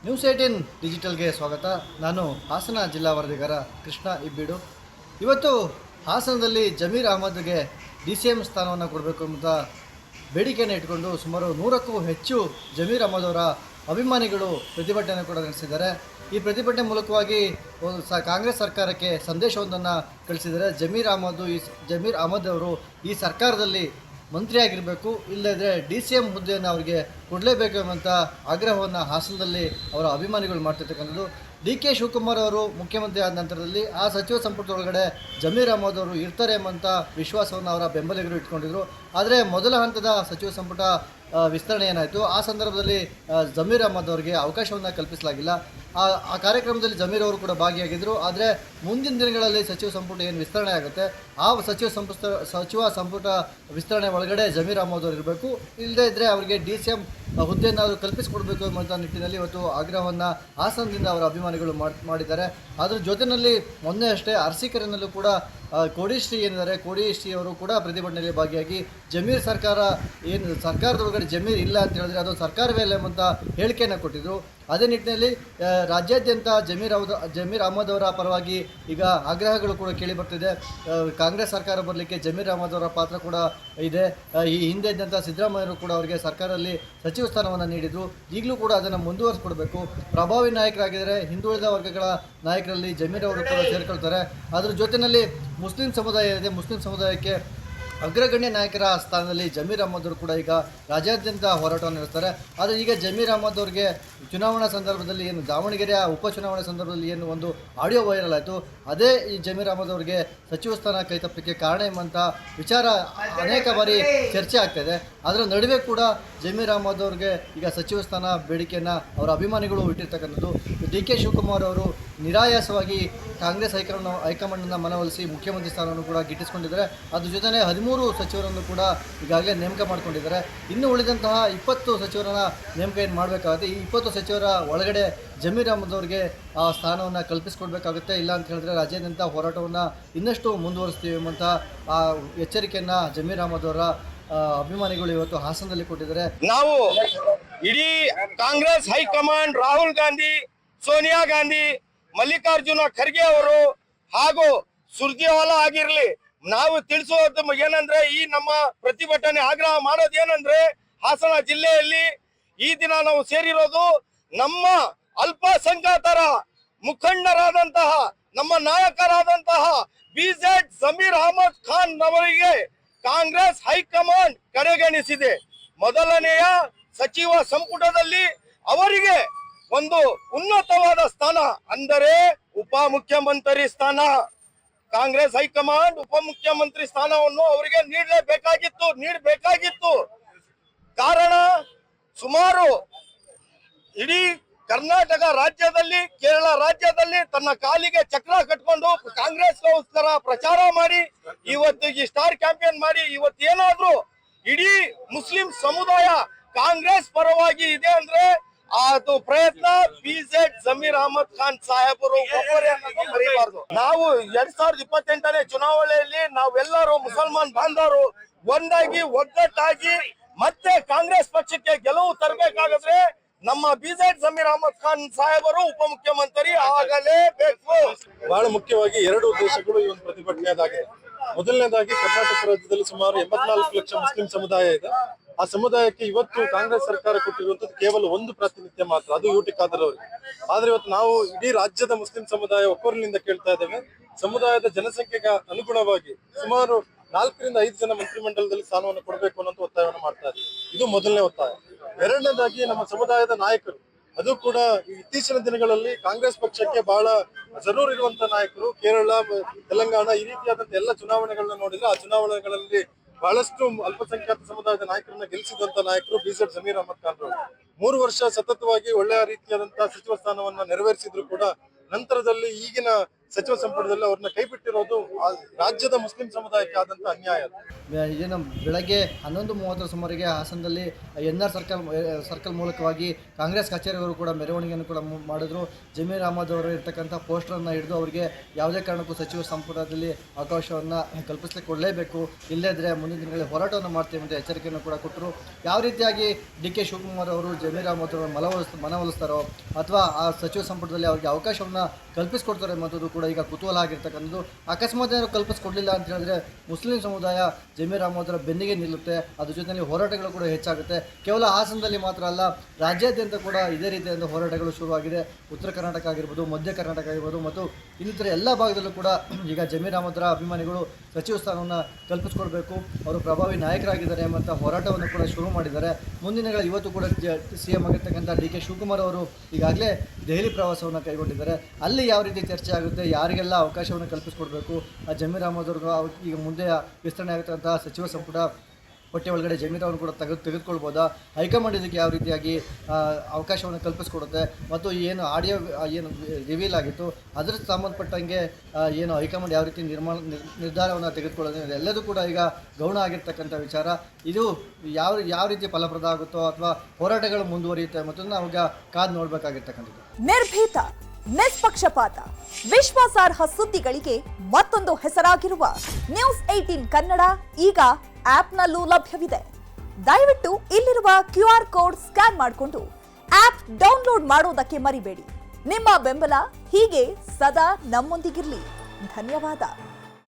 News 18 ಡಿಜಿಟಲ್ಗೆ ಸ್ವಾಗತ. ನಾನು ಹಾಸನ ಜಿಲ್ಲಾ ವರದಿಗಾರ ಕೃಷ್ಣ ಇಬ್ಬೀಡು. ಇವತ್ತು ಹಾಸನದಲ್ಲಿ ಜಮೀರ್ ಅಹಮದ್ಗೆ DCM ಸ್ಥಾನವನ್ನು ಕೊಡಬೇಕು ಅಂತ ಬೇಡಿಕೆಯನ್ನು ಇಟ್ಕೊಂಡು ಸುಮಾರು 100ಕ್ಕೂ ಹೆಚ್ಚು ಜಮೀರ್ ಅಹಮದ್ ಅವರ ಅಭಿಮಾನಿಗಳು ಪ್ರತಿಭಟನೆ ಕೂಡ ನಡೆಸಿದ್ದಾರೆ. ಈ ಪ್ರತಿಭಟನೆ ಮೂಲಕವಾಗಿ ಕಾಂಗ್ರೆಸ್ ಸರ್ಕಾರಕ್ಕೆ ಸಂದೇಶವೊಂದನ್ನು ಕಳಿಸಿದ್ದಾರೆ. ಜಮೀರ್ ಅಹಮದ್ ಅವರು ಈ ಸರ್ಕಾರದಲ್ಲಿ ಮಂತ್ರಿಯಾಗಿರಬೇಕು, ಇಲ್ಲದೇ DCM ಹುದ್ದೆಯನ್ನು ಅವರಿಗೆ ಕೊಡಲೇಬೇಕು ಎಂಬಂಥ ಆಗ್ರಹವನ್ನು ಹಾಸನದಲ್ಲಿ ಅವರ ಅಭಿಮಾನಿಗಳು ಮಾಡ್ತಿರ್ತಕ್ಕಂಥದ್ದು. DK ಶಿವಕುಮಾರ್ ಅವರು ಮುಖ್ಯಮಂತ್ರಿ ಆದ ನಂತರದಲ್ಲಿ ಆ ಸಚಿವ ಸಂಪುಟದೊಳಗಡೆ ಜಮೀರ್ ಅಹಮದ್ ಅವರು ಇರ್ತಾರೆ ಎಂಬಂಥ ವಿಶ್ವಾಸವನ್ನು ಅವರ ಬೆಂಬಲಿಗರು ಇಟ್ಕೊಂಡಿದ್ರು. ಆದರೆ ಮೊದಲ ಹಂತದ ಸಚಿವ ಸಂಪುಟ ವಿಸ್ತರಣೆ ಏನಾಯಿತು, ಆ ಸಂದರ್ಭದಲ್ಲಿ ಜಮೀರ್ ಅಹಮದ್ ಅವರಿಗೆ ಅವಕಾಶವನ್ನು ಕಲ್ಪಿಸಲಾಗಿಲ್ಲ. ಆ ಕಾರ್ಯಕ್ರಮದಲ್ಲಿ ಜಮೀರ್ ಅವರು ಕೂಡ ಭಾಗಿಯಾಗಿದ್ದರು. ಆದರೆ ಮುಂದಿನ ದಿನಗಳಲ್ಲಿ ಸಚಿವ ಸಂಪುಟ ಏನು ವಿಸ್ತರಣೆ ಆಗುತ್ತೆ, ಆ ಸಚಿವ ಸಂಪುಟ ವಿಸ್ತರಣೆ ಒಳಗಡೆ ಜಮೀರ್ ಅಹಮದ್ ಅವರು ಇರಬೇಕು, ಇಲ್ಲದೇ ಇದ್ದರೆ ಅವರಿಗೆ DCM ಹುದ್ದೆಯನ್ನು ಕಲ್ಪಿಸಿಕೊಡಬೇಕು ಎಂಬಂಥ ನಿಟ್ಟಿನಲ್ಲಿ ಇವತ್ತು ಆಗ್ರಹವನ್ನು ಹಾಸನದಿಂದ ಅವರ ಅಭಿಮಾನಿಗಳು ಮಾಡಿದ್ದಾರೆ. ಅದರ ಜೊತೆಯಲ್ಲಿ ಮೊನ್ನೆ ಅಷ್ಟೇ ಅರಸೀಕೆರೆಯಲ್ಲೂ ಕೂಡ ಕೋಡಿಶ್ರೀ ಏನಿದ್ದಾರೆ, ಕೋಡಿಶ್ರೀ ಅವರು ಕೂಡ ಪ್ರತಿಭಟನೆಯಲ್ಲಿ ಭಾಗಿಯಾಗಿ ಸರ್ಕಾರದೊಳಗಡೆ ಜಮೀರ್ ಇಲ್ಲ ಅಂತ ಹೇಳಿದ್ರೆ ಅದು ಸರ್ಕಾರವೇ ಇಲ್ಲ ಎಂಬಂಥ ಹೇಳಿಕೆಯನ್ನು ಕೊಟ್ಟಿದ್ದರು. ಅದೇ ನಿಟ್ಟಿನಲ್ಲಿ ರಾಜ್ಯಾದ್ಯಂತ ಜಮೀರ್ ಅಹಮದ್ ಅವರ ಪರವಾಗಿ ಈಗ ಆಗ್ರಹಗಳು ಕೂಡ ಕೇಳಿ ಬರ್ತಿದೆ. ಕಾಂಗ್ರೆಸ್ ಸರ್ಕಾರ ಬರಲಿಕ್ಕೆ ಜಮೀರ್ ಅಹಮದ್ ಅವರ ಪಾತ್ರ ಕೂಡ ಇದೆ. ಈ ಹಿಂದೆ ಇದ್ದಂಥ ಸಿದ್ದರಾಮಯ್ಯರು ಕೂಡ ಅವರಿಗೆ ಸರ್ಕಾರದಲ್ಲಿ ಸಚಿವ ಸ್ಥಾನವನ್ನು ನೀಡಿದರು. ಈಗಲೂ ಕೂಡ ಅದನ್ನು ಮುಂದುವರಿಸ್ಕೊಡ್ಬೇಕು. ಪ್ರಭಾವಿ ನಾಯಕರಾಗಿದ್ದರೆ ಹಿಂದುಳಿದ ವರ್ಗಗಳ ನಾಯಕರಲ್ಲಿ ಜಮೀರ್ ಅವರು ಕೂಡ ಸೇರ್ಕೊಳ್ತಾರೆ. ಅದರ ಜೊತೆಯಲ್ಲಿ ಮುಸ್ಲಿಂ ಸಮುದಾಯ ಇದೆ, ಮುಸ್ಲಿಂ ಸಮುದಾಯಕ್ಕೆ ಅಗ್ರಗಣ್ಯ ನಾಯಕರ ಸ್ಥಾನದಲ್ಲಿ ಜಮೀರ್ ಅಹಮದ್ ಅವರು ಕೂಡ ಈಗ ರಾಜ್ಯಾದ್ಯಂತ ಹೋರಾಟವನ್ನು ನಡೆಸ್ತಾರೆ. ಆದರೆ ಈಗ ಜಮೀರ್ ಅಹಮದ್ ಅವರಿಗೆ ಚುನಾವಣಾ ಸಂದರ್ಭದಲ್ಲಿ ಏನು ದಾವಣಗೆರೆಯ ಉಪಚುನಾವಣೆ ಸಂದರ್ಭದಲ್ಲಿ ಏನು ಒಂದು ಆಡಿಯೋ ವೈರಲ್ ಆಯಿತು, ಅದೇ ಈ ಜಮೀರ್ ಅಹಮದ್ ಅವರಿಗೆ ಸಚಿವ ಸ್ಥಾನ ಕೈತಪ್ಪಕ್ಕೆ ಕಾರಣ ಎಂಬಂಥ ವಿಚಾರ ಅನೇಕ ಬಾರಿ ಚರ್ಚೆ ಆಗ್ತಾಯಿದೆ. ಅದರ ನಡುವೆ ಕೂಡ ಜಮೀರ್ ಅಹಮದ್ ಅವರಿಗೆ ಈಗ ಸಚಿವ ಸ್ಥಾನ ಬೇಡಿಕೆಯನ್ನು ಅವರ ಅಭಿಮಾನಿಗಳು ಇಟ್ಟಿರ್ತಕ್ಕಂಥದ್ದು. DK ಶಿವಕುಮಾರ್ ಅವರು ನಿರಾಯಾಸವಾಗಿ ಕಾಂಗ್ರೆಸ್ ಹೈಕಮಾಂಡನ್ನು ಮನವೊಲಿಸಿ ಮುಖ್ಯಮಂತ್ರಿ ಸ್ಥಾನವನ್ನು ಕೂಡ ಗಿಟ್ಟಿಸಿಕೊಂಡಿದ್ದಾರೆ. ಅದ್ರ ಜೊತೆನೇ 13 ಸಚಿವರನ್ನು ಕೂಡ ಈಗಾಗಲೇ ನೇಮಕ ಮಾಡಿಕೊಂಡಿದ್ದಾರೆ. ಇನ್ನು ಉಳಿದಂತಹ 20 ಸಚಿವರನ್ನ ನೇಮಕ ಏನು ಮಾಡಬೇಕಾಗುತ್ತೆ. ಈ 20 ಸಚಿವರ ಒಳಗಡೆ ಜಮೀರ್ ಅಹಮದ್ ಅವರಿಗೆ ಆ ಸ್ಥಾನವನ್ನು ಕಲ್ಪಿಸಿಕೊಡ್ಬೇಕಾಗುತ್ತೆ. ಇಲ್ಲ ಅಂತ ಹೇಳಿದ್ರೆ ರಾಜ್ಯಾದ್ಯಂತ ಹೋರಾಟವನ್ನು ಇನ್ನಷ್ಟು ಮುಂದುವರಿಸ್ತೀವಿ ಎಂಬಂಥ ಆ ಎಚ್ಚರಿಕೆಯನ್ನು ಜಮೀರ್ ಅಹಮದ್ ಅವರ ಅಭಿಮಾನಿಗಳು ಇವತ್ತು ಹಾಸನದಲ್ಲಿ ಕೊಟ್ಟಿದ್ದಾರೆ. ನಾವು ಇಡೀ ಕಾಂಗ್ರೆಸ್ ಹೈಕಮಾಂಡ್ ರಾಹುಲ್ ಗಾಂಧಿ, ಸೋನಿಯಾ ಗಾಂಧಿ, ಮಲ್ಲಿಕಾರ್ಜುನ ಖರ್ಗೆ ಅವರು ಹಾಗೂ ಸುರ್ಜೇವಾಲಾ ಆಗಿರ್ಲಿ, ನಾವು ತಿಳಿಸೋದು ಏನಂದ್ರೆ ಈ ನಮ್ಮ ಪ್ರತಿಭಟನೆ ಆಗ್ರಹ ಮಾಡೋದು ಏನಂದ್ರೆ ಹಾಸನ ಜಿಲ್ಲೆಯಲ್ಲಿ ಈ ದಿನ ನಾವು ಸೇರಿರೋದು ನಮ್ಮ ಅಲ್ಪಸಂಖ್ಯಾತರ ಮುಖಂಡರಾದಂತಹ ನಮ್ಮ ನಾಯಕರಾದಂತಹ BZ ಜಮೀರ್ ಅಹಮದ್ ಖಾನ್ ಅವರಿಗೆ ಕಾಂಗ್ರೆಸ್ ಹೈಕಮಾಂಡ್ ಕಡೆಗಣಿಸಿದೆ. ಮೊದಲನೆಯ ಸಚಿವ ಸಂಪುಟದಲ್ಲಿ ಅವರಿಗೆ ಒಂದು ಉನ್ನತವಾದ ಸ್ಥಾನ ಅಂದರೆ ಉಪಮುಖ್ಯಮಂತ್ರಿ ಸ್ಥಾನ. ಕಾಂಗ್ರೆಸ್ ಹೈಕಮಾಂಡ್ ಉಪಮುಖ್ಯಮಂತ್ರಿ ಸ್ಥಾನವನ್ನು ಅವರಿಗೆ ನೀಡಬೇಕಾಗಿತ್ತು. ಕಾರಣ ಸುಮಾರು ಇಡೀ ಕರ್ನಾಟಕ ರಾಜ್ಯದಲ್ಲಿ, ಕೇರಳ ರಾಜ್ಯದಲ್ಲಿ ತನ್ನ ಕಾಲಿಗೆ ಚಕ್ರ ಕಟ್ಕೊಂಡು ಕಾಂಗ್ರೆಸ್ಗೋಸ್ಕರ ಪ್ರಚಾರ ಮಾಡಿ ಇವತ್ತು ಈ ಸ್ಟಾರ್ ಕ್ಯಾಂಪೇನ್ ಮಾಡಿ ಇವತ್ತು ಏನಾದ್ರು ಇಡೀ ಮುಸ್ಲಿಂ ಸಮುದಾಯ ಕಾಂಗ್ರೆಸ್ ಪರವಾಗಿ ಇದೆ ಅಂದ್ರೆ ಅದು ಪ್ರಯತ್ನ BZ ಜಮೀರ್ ಅಹಮದ್ ಖಾನ್ ಸಾಹೇಬರು ಮರಿಬಾರ್ದು. ನಾವು 2028ನೇ ಚುನಾವಣೆಯಲ್ಲಿ ನಾವೆಲ್ಲರೂ ಮುಸಲ್ಮಾನ್ ಬಾಂಧವರು ಒಂದಾಗಿ ಒಗ್ಗಟ್ಟಾಗಿ ಮತ್ತೆ ಕಾಂಗ್ರೆಸ್ ಪಕ್ಷಕ್ಕೆ ಗೆಲುವು ತರಬೇಕಾದ್ರೆ ನಮ್ಮ BZ ಜಮೀರ್ ಅಹಮದ್ ಖಾನ್ ಸಾಹೇಬರು ಉಪಮುಖ್ಯಮಂತ್ರಿ ಆಗಲೇಬೇಕು. ಬಹಳ ಮುಖ್ಯವಾಗಿ 2 ಉದ್ದೇಶಗಳು ಈ ಒಂದು ಪ್ರತಿಭಟನೆಯದಾಗಿದೆ. ಮೊದಲನೇದಾಗಿ ಕರ್ನಾಟಕ ರಾಜ್ಯದಲ್ಲಿ ಸುಮಾರು 84 ಲಕ್ಷ ಮುಸ್ಲಿಂ ಸಮುದಾಯ ಇದೆ. ಆ ಸಮುದಾಯಕ್ಕೆ ಇವತ್ತು ಕಾಂಗ್ರೆಸ್ ಸರ್ಕಾರ ಕೊಟ್ಟಿರುವಂತದ್ದು ಕೇವಲ ಒಂದು ಪ್ರಾತಿನಿಧ್ಯ ಮಾತ್ರ, ಅದು UT ಖಾದರ್ ಅವರಿಗೆ. ಆದ್ರೆ ಇವತ್ತು ನಾವು ಇಡೀ ರಾಜ್ಯದ ಮುಸ್ಲಿಂ ಸಮುದಾಯ ಒಕ್ಕೊರಲಿನಿಂದ ಕೇಳ್ತಾ ಇದ್ದೇವೆ, ಸಮುದಾಯದ ಜನಸಂಖ್ಯೆಗೆ ಅನುಗುಣವಾಗಿ ಸುಮಾರು 4 ರಿಂದ 5 ಜನ ಮಂತ್ರಿಮಂಡಲದಲ್ಲಿ ಸ್ಥಾನವನ್ನು ಕೊಡಬೇಕು ಅನ್ನೋ ಒತ್ತಾಯವನ್ನು ಮಾಡ್ತಾ ಇದ್ದೀವಿ. ಇದು ಮೊದಲನೇ ಒತ್ತಾಯ. ಎರಡನೇದಾಗಿ ನಮ್ಮ ಸಮುದಾಯದ ನಾಯಕರು, ಅದು ಕೂಡ ಇತ್ತೀಚಿನ ದಿನಗಳಲ್ಲಿ ಕಾಂಗ್ರೆಸ್ ಪಕ್ಷಕ್ಕೆ ಬಹಳ ಜರೂರಿರುವಂತಹ ನಾಯಕರು, ಕೇರಳ, ತೆಲಂಗಾಣ ಈ ರೀತಿಯಾದಂತಹ ಎಲ್ಲ ಚುನಾವಣೆಗಳನ್ನ ನೋಡಿದ್ರೆ ಆ ಚುನಾವಣೆಗಳಲ್ಲಿ ಬಹಳಷ್ಟು ಅಲ್ಪಸಂಖ್ಯಾತ ಸಮುದಾಯದ ನಾಯಕರನ್ನ ಗೆಲ್ಲಿಸಿದಂತ ನಾಯಕರು BZ ಜಮೀರ್ ಅಹಮದ್ ಖಾನ್ ಅವರು. 3 ವರ್ಷ ಸತತವಾಗಿ ಒಳ್ಳೆಯ ರೀತಿಯಾದಂತಹ ಸಚಿವ ಸ್ಥಾನವನ್ನ ನೆರವೇರಿಸಿದ್ರು ಕೂಡ ನಂತರದಲ್ಲಿ ಈಗಿನ ಸಚಿವ ಸಂಪುಟದಲ್ಲಿ ಅವ್ರನ್ನ ಕೈ ಬಿಟ್ಟಿರೋದು ಆ ರಾಜ್ಯದ ಮುಸ್ಲಿಂ ಸಮುದಾಯಕ್ಕೆ ಆದಂತ ಅನ್ಯಾಯ ಅದು. ಏನು ಬೆಳಗ್ಗೆ 11:30 ಸುಮಾರಿಗೆ ಹಾಸನದಲ್ಲಿ NR ಸರ್ಕಲ್ ಮೂಲಕವಾಗಿ ಕಾಂಗ್ರೆಸ್ ಕಚೇರಿಯವರು ಕೂಡ ಮೆರವಣಿಗೆಯನ್ನು ಕೂಡ ಮಾಡಿದ್ರು. ಜಮೀರ್ ಅಹಮದ್ ಅವರು ಇರ್ತಕ್ಕಂಥ ಪೋಸ್ಟರನ್ನು ಹಿಡಿದು ಅವರಿಗೆ ಯಾವುದೇ ಕಾರಣಕ್ಕೂ ಸಚಿವ ಸಂಪುಟದಲ್ಲಿ ಅವಕಾಶವನ್ನು ಕಲ್ಪಿಸಲಿಕ್ಕೆ ಕೊಡಲೇಬೇಕು, ಇಲ್ಲದಿದ್ದರೆ ಮುಂದಿನ ದಿನಗಳಲ್ಲಿ ಹೋರಾಟವನ್ನು ಮಾಡ್ತೀವಿ ಅಂತ ಎಚ್ಚರಿಕೆಯನ್ನು ಕೂಡ ಕೊಟ್ಟರು. ಯಾವ ರೀತಿಯಾಗಿ DK ಶಿವಕುಮಾರ್ ಅವರು ಜಮೀರ್ ಅಹಮದ್ ಅವರು ಮನವೊಲಿಸ್ತಾರೋ ಅಥವಾ ಆ ಸಚಿವ ಸಂಪುಟದಲ್ಲಿ ಅವರಿಗೆ ಅವಕಾಶವನ್ನು ಕಲ್ಪಿಸಿಕೊಡ್ತಾರೆ ಎಂಬುದು ಕೂಡ ಈಗ ಕುತೂಹಲ ಆಗಿರ್ತಕ್ಕಂಥದ್ದು. ಅಕಸ್ಮಾತ್ ಏನಾದ್ರು ಕಲ್ಪಿಸ್ಕೊಡ್ಲಿಲ್ಲ ಅಂತ ಹೇಳಿದ್ರೆ ಮುಸ್ಲಿಂ ಸಮುದಾಯ ಜಮೀರ್ ಅಹಮದ್ ಅವರ ಬೆನ್ನಿಗೆ ನಿಲ್ಲುತ್ತೆ. ಅದ್ರ ಜೊತೆಯಲ್ಲಿ ಹೋರಾಟಗಳು ಕೂಡ ಹೆಚ್ಚಾಗುತ್ತೆ. ಕೇವಲ ಹಾಸನದಲ್ಲಿ ಮಾತ್ರ ಅಲ್ಲ, ರಾಜ್ಯಾದ್ಯಂತ ಕೂಡ ಇದೇ ರೀತಿಯಾದ ಹೋರಾಟಗಳು ಶುರುವಾಗಿದೆ. ಉತ್ತರ ಕರ್ನಾಟಕ ಆಗಿರ್ಬೋದು, ಮಧ್ಯ ಕರ್ನಾಟಕ ಆಗಿರ್ಬೋದು ಮತ್ತು ಇನ್ನಿತರ ಎಲ್ಲ ಭಾಗದಲ್ಲೂ ಕೂಡ ಈಗ ಜಮೀರ್ ಅಹಮದ್ರ ಅಭಿಮಾನಿಗಳು ಸಚಿವ ಸ್ಥಾನವನ್ನು ಕಲ್ಪಿಸ್ಕೊಳ್ಬೇಕು, ಅವರು ಪ್ರಭಾವಿ ನಾಯಕರಾಗಿದ್ದಾರೆ ಎಂಬಂಥ ಹೋರಾಟವನ್ನು ಕೂಡ ಶುರು ಮಾಡಿದ್ದಾರೆ. ಮುಂದಿನ ಇವತ್ತು ಕೂಡ CM ಆಗಿರ್ತಕ್ಕಂಥ DK ಶಿವಕುಮಾರ್ ಅವರು ಈಗಾಗಲೇ ದೆಹಲಿ ಪ್ರವಾಸವನ್ನು ಕೈಗೊಂಡಿದ್ದಾರೆ. ಅಲ್ಲಿ ಯಾವ ರೀತಿ ಚರ್ಚೆ ಆಗುತ್ತೆ, ಯಾರಿಗೆಲ್ಲ ಅವಕಾಶವನ್ನು ಕಲ್ಪಿಸ್ಕೊಡ್ಬೇಕು, ಆ ಜಮೀರ್ ಅಹಮದ್ ಅವ್ರಿಗೆ ಈಗ ಮುಂದೆ ವಿಸ್ತರಣೆ ಆಗುತ್ತಂತಹ ಸಚಿವ ಸಂಪುಟ ಪಟ್ಟಿ ಒಳಗಡೆ ಜಮೀರ್ ಅವ್ರನ್ನ ಕೂಡ ತೆಗೆದುಕೊಳ್ಬೋದಾ, ಹೈಕಮಾಂಡ್ ಇದಕ್ಕೆ ಯಾವ ರೀತಿಯಾಗಿ ಅವಕಾಶವನ್ನು ಕಲ್ಪಿಸ್ಕೊಡುತ್ತೆ ಮತ್ತು ಏನು ಆಡಿಯೋ ಏನು ರಿವೀಲ್ ಆಗಿತ್ತು ಅದರ ಸಂಬಂಧಪಟ್ಟಂಗೆ ಏನು ಹೈಕಮಾಂಡ್ ಯಾವ ರೀತಿ ನಿರ್ಧಾರವನ್ನು ತೆಗೆದುಕೊಳ್ಳೋದು ಎಲ್ಲದೂ ಕೂಡ ಈಗ ಗೌಣ ಆಗಿರ್ತಕ್ಕಂಥ ವಿಚಾರ. ಇದು ಯಾವ ರೀತಿ ಫಲಪ್ರದ ಆಗುತ್ತೋ ಅಥವಾ ಹೋರಾಟಗಳು ಮುಂದುವರಿಯುತ್ತೆ ಮತ್ತು ನಾವು ಈಗ ಕಾದು ನೋಡಬೇಕಾಗಿರ್ತಕ್ಕಂಥದ್ದು. ನಿರ್ಭೀತ, ನಿಷ್ಪಕ್ಷಪಾತ, ವಿಶ್ವಾಸಾರ್ಹ ಸುದ್ದಿಗಳಿಗೆ ಮತ್ತೊಂದು ಹೆಸರಾಗಿರುವ ನ್ಯೂಸ್ 18 ಕನ್ನಡ ಈಗ ಆಪ್ನಲ್ಲೂ ಲಭ್ಯವಿದೆ. ದಯವಿಟ್ಟು ಇಲ್ಲಿರುವ QR ಕೋಡ್ ಸ್ಕ್ಯಾನ್ ಮಾಡಿಕೊಂಡು ಆಪ್ ಡೌನ್ಲೋಡ್ ಮಾಡೋದಕ್ಕೆ ಮರಿಬೇಡಿ. ನಿಮ್ಮ ಬೆಂಬಲ ಹೀಗೆ ಸದಾ ನಮ್ಮೊಂದಿಗಿರಲಿ. ಧನ್ಯವಾದ.